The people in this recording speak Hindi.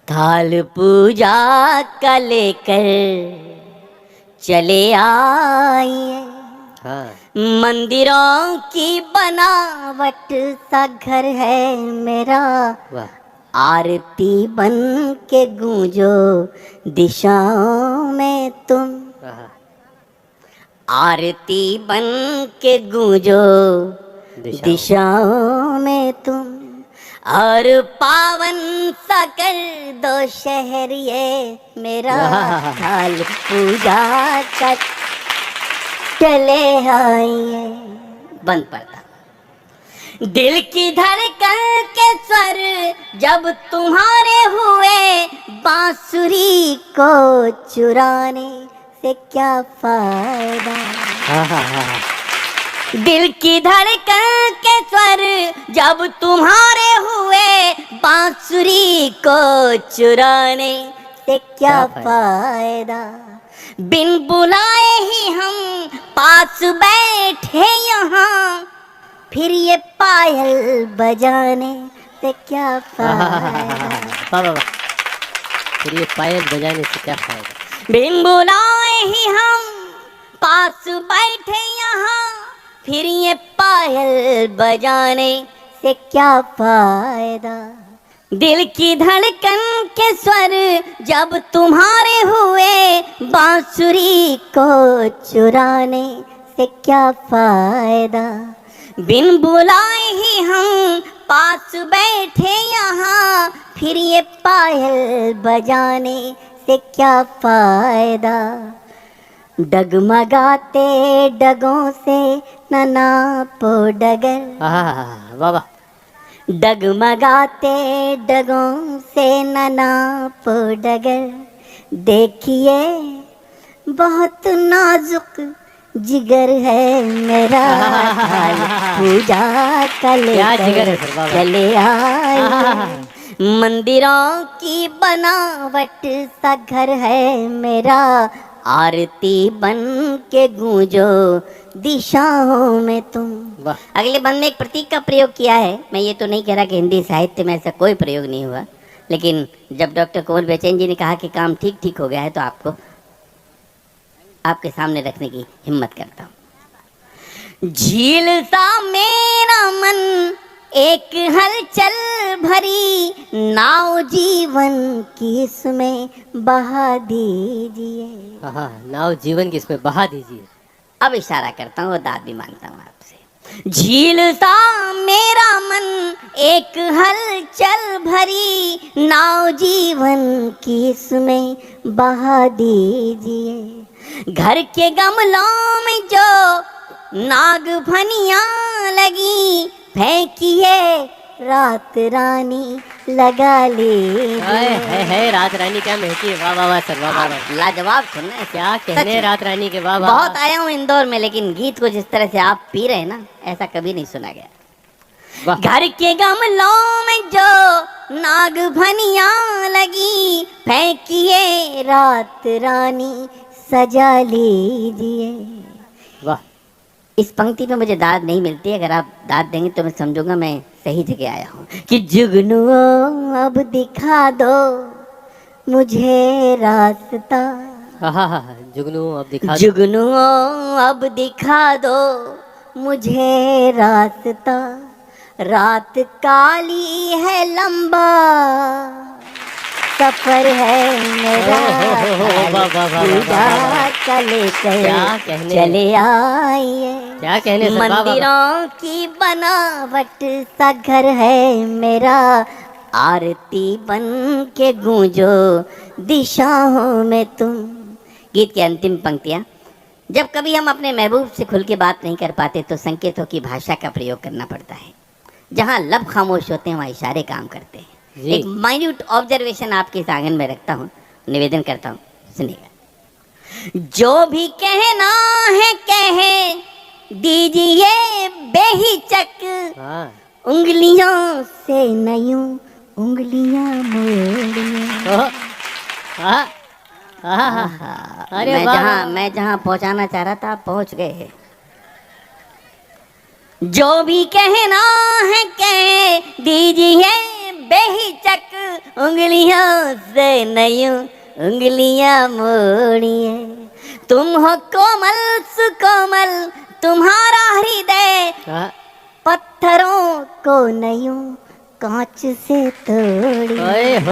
थाल पूजा का लेकर चले आइए। हाँ मंदिरों की बनावट सा घर है मेरा। वाह आरती बन के गूंजो दिशाओं में तुम। वाह आरती बन के गूंजो दिशाओं दिशाओं में तुम। और पावन सा कर दो शहर ये मेरा। वाह। थाल पूजा का चले आइए। बंद पड़ता। दिल की धड़कन के स्वर जब तुम्हारे हुए, बांसुरी को चुराने से क्या फायदा। हाँ हाँ हाँ दिल की धड़कन के स्वर जब तुम्हारे हुए, बांसुरी को चुराने से क्या फायदा। बिन बुलाए ही हम पास बैठे यहाँ, फिर ये पायल बजाने से क्या फायदा। वाह वाह। फिर ये पायल बजाने से क्या फायदा। बिन बुलाए ही हम पास बैठे यहाँ, फिर ये पायल बजाने से क्या फायदा। दिल की धड़कन के स्वर जब तुम्हारे हुए, बांसुरी को चुराने से क्या फायदा। बिन बुलाए ही हम पास बैठे यहाँ, फिर ये पायल बजाने से क्या फायदा। डगमगाते डगों से न नापो डगर। वाह वाह। डगमगाते डगों से न नापो डगर। देखिए बहुत नाजुक जिगर है मेरा। थाल पूजा का लेकर चले आए। मंदिरों की बनावट सा घर है मेरा। आरती बन के गूंजो दिशाओं में तुम। अगले बंद में एक प्रतीक का प्रयोग किया है। मैं ये तो नहीं कह रहा कि हिंदी साहित्य में ऐसा कोई प्रयोग नहीं हुआ, लेकिन जब डॉक्टर कुंवर बेचैन जी ने कहा कि काम ठीक ठीक हो गया है, तो आपको आपके सामने रखने की हिम्मत करता हूँ। झील सा मेरा मन एक हलचल भरी, नाव जीवन की इसमें बहा दीजिए। नाव जीवन की इसमें बहा दीजिए। अब इशारा करता हूँ, दाद भी मांगता हूँ आपसे। झील सा मेरा मन एक हलचल भरी, नाव जीवन की इसमें बहा दीजिए। घर के गमलों में जो नाग फनियाँ लगी, फेंकिए रात रानी लगा लीजिए। है रात रानी क्या महकी। वाह वाह वाह सर, वाह वाह। लाजवाब सुनना है क्या कहने रात रानी के। वाह वाह। बहुत आया हूँ इंदौर में, लेकिन गीत को जिस तरह से आप पी रहे हैं ना, ऐसा कभी नहीं सुना गया। घर के गमलों में जो नाग फनियाँ लगी, फेंकिए रात रानी सजा लीजिए। वाह। इस पंक्ति पे मुझे दाद नहीं मिलती। अगर आप दाद देंगे तो मैं समझूंगा मैं सही जगह आया हूँ। कि जुगनुओं अब दिखा दो मुझे रास्ता। जुगनू अब दिखा दो। जुगनुओं अब दिखा दो मुझे रास्ता। रात काली है लंबा सफर है मेरा। पूजा का लेकर चले आइए। क्या कहने। मंदिरों की बनावट सा घर है मेरा। आरती बन के गूंजो दिशाओं में तुम। गीत की अंतिम पंक्तियाँ। जब कभी हम अपने महबूब से खुल के बात नहीं कर पाते, तो संकेतों की भाषा का प्रयोग करना पड़ता है। जहाँ लब खामोश होते हैं, वहाँ इशारे काम करते हैं। एक माइन्यूट ऑब्जर्वेशन आपके इस आंगन में रखता हूँ, निवेदन करता हूँ, सुनिएगा। जो भी कहना है कहे दीजिए बेहिचक, उंगलियों से नयूं उंगलियां मोड़िए। अरे मैं जहाँ पहुँचाना चाह रहा था, आप पहुँच गए। जो भी कहना है कह दीजिए बेहिचक उंगलियों से नयूं उंगलियां मोड़िए। तुम हो कोमल सुकोमल तुम्हारा हृदय हाँ, पत्थरों को नयूं कांच से तोड़िए। ओए